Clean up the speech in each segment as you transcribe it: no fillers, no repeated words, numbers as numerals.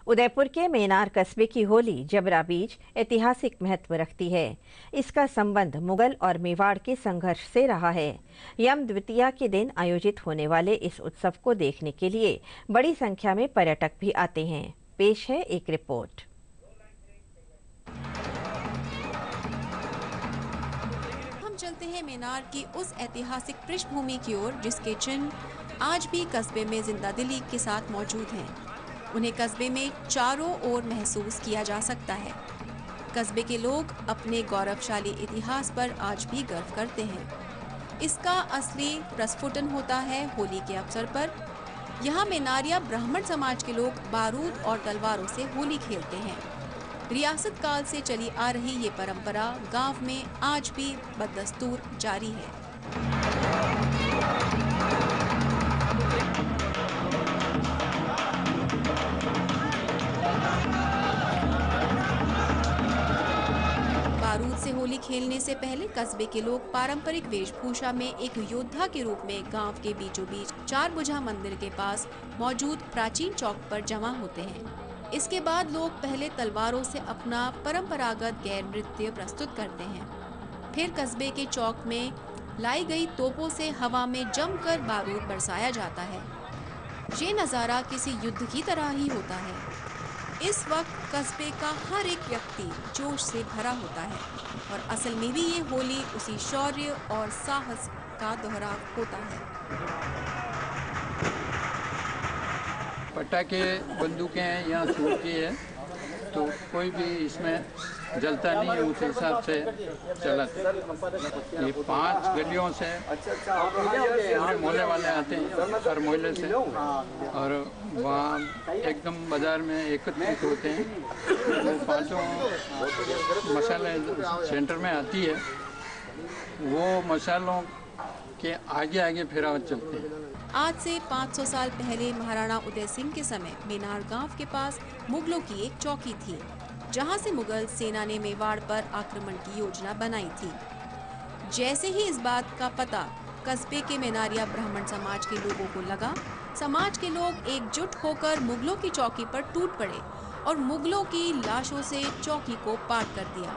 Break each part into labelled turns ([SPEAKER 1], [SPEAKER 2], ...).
[SPEAKER 1] उदयपुर के मेनार कस्बे की होली जबरा बीच ऐतिहासिक महत्व रखती है। इसका संबंध मुगल और मेवाड़ के संघर्ष से रहा है। यम द्वितीया के दिन आयोजित होने वाले इस उत्सव को देखने के लिए बड़ी संख्या में पर्यटक भी आते हैं। पेश है एक रिपोर्ट।
[SPEAKER 2] हम चलते हैं मेनार की उस ऐतिहासिक पृष्ठभूमि की ओर जिसके चिन्ह आज भी कस्बे में जिंदादिली के साथ मौजूद हैं। उन्हें कस्बे में चारों ओर महसूस किया जा सकता है। कस्बे के लोग अपने गौरवशाली इतिहास पर आज भी गर्व करते हैं। इसका असली प्रस्फुटन होता है होली के अवसर पर। यहाँ मेनारिया ब्राह्मण समाज के लोग बारूद और तलवारों से होली खेलते हैं। रियासत काल से चली आ रही ये परंपरा गांव में आज भी बदस्तूर जारी है। बारूद से होली खेलने से पहले कस्बे के लोग पारंपरिक वेशभूषा में एक योद्धा के रूप में गांव के बीचों बीच चारभुजा मंदिर के पास मौजूद प्राचीन चौक पर जमा होते हैं। इसके बाद लोग पहले तलवारों से अपना परंपरागत गैर नृत्य प्रस्तुत करते हैं। फिर कस्बे के चौक में लाई गई तोपों से हवा में जमकर बारूद बरसाया जाता है। ये नज़ारा किसी युद्ध की तरह ही होता है। इस वक्त कस्बे का हर एक व्यक्ति जोश से भरा होता है और असल में भी ये होली उसी शौर्य और साहस का दोहराव होता है।
[SPEAKER 3] पटाखे बंदूकें यहाँ छूटती है तो कोई भी इसमें जलता नहीं है, उस हिसाब से चलाते। ये 5 गलियों से पूरे मोहल्ले वाले आते हैं, हर मोहल्ले से, और वहाँ एकदम बाज़ार में एकत्रित होते हैं। वो 5 मसाले सेंटर में आती है, वो मसालों के आगे आगे फिरावत चलते हैं।
[SPEAKER 2] आज से 500 साल पहले महाराणा उदय सिंह के समय मेनार गांव के पास मुगलों की एक चौकी थी, जहां से मुगल सेना ने मेवाड़ पर आक्रमण की योजना बनाई थी। जैसे ही इस बात का पता कस्बे के मेनारिया ब्राह्मण समाज के लोगों को लगा, समाज के लोग एकजुट होकर मुगलों की चौकी पर टूट पड़े और मुगलों की लाशों से चौकी को पाट कर दिया।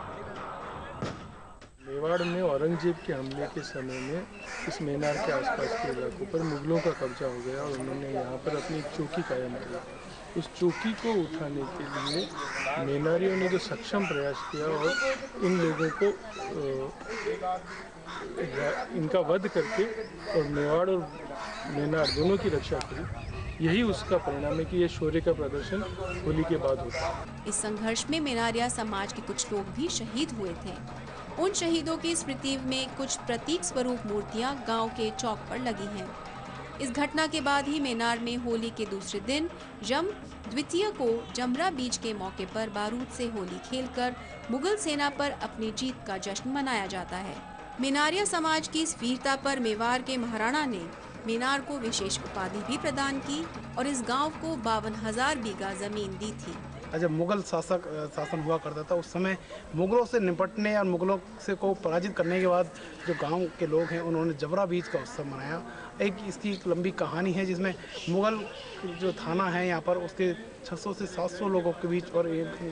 [SPEAKER 4] मेवाड़ में औरंगजेब के हमले के समय में इस मेनार के आसपास के इलाकों पर मुगलों का कब्जा हो गया और उन्होंने यहाँ पर अपनी एक चौकी कायम की। उस चौकी को उठाने के लिए मेनारियों ने जो सक्षम प्रयास किया और इन लोगों को इनका वध करके और मेवाड़ और मेनार दोनों की रक्षा करी। यही उसका परिणाम है कि ये शौर्य का प्रदर्शन होली के बाद होता है।
[SPEAKER 2] इस संघर्ष में मेनारिया समाज के कुछ लोग भी शहीद हुए थे। उन शहीदों की स्मृति में कुछ प्रतीक स्वरूप मूर्तियां गांव के चौक पर लगी हैं। इस घटना के बाद ही मेनार में होली के दूसरे दिन यम द्वितीया को जमरा बीज के मौके पर बारूद से होली खेलकर मुगल सेना पर अपनी जीत का जश्न मनाया जाता है। मेनारिया समाज की इस वीरता पर मेवाड़ के महाराणा ने मेनार को विशेष उपाधि भी प्रदान की और इस गांव को 52,000 बीघा जमीन दी थी।
[SPEAKER 5] जब मुगल शासन हुआ करता था, उस समय मुगलों से निपटने और मुगलों से को पराजित करने के बाद जो गांव के लोग हैं उन्होंने जबरा बीज का उत्सव मनाया। इसकी एक लंबी कहानी है जिसमें मुगल जो थाना है यहाँ पर उसके 600 से 700 लोगों के बीच और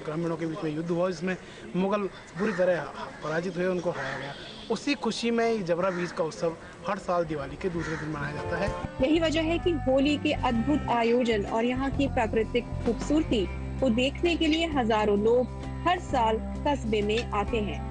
[SPEAKER 5] ग्रामीणों के बीच में युद्ध हुआ, जिसमें मुगल बुरी तरह पराजित हुए, उनको हराया गया। उसी खुशी में जबरा बीज का उत्सव हर साल दिवाली के दूसरे दिन मनाया जाता है।
[SPEAKER 6] यही वजह है कि होली के अद्भुत आयोजन और यहाँ की प्राकृतिक खूबसूरती को देखने के लिए हजारों लोग हर साल कस्बे में आते हैं।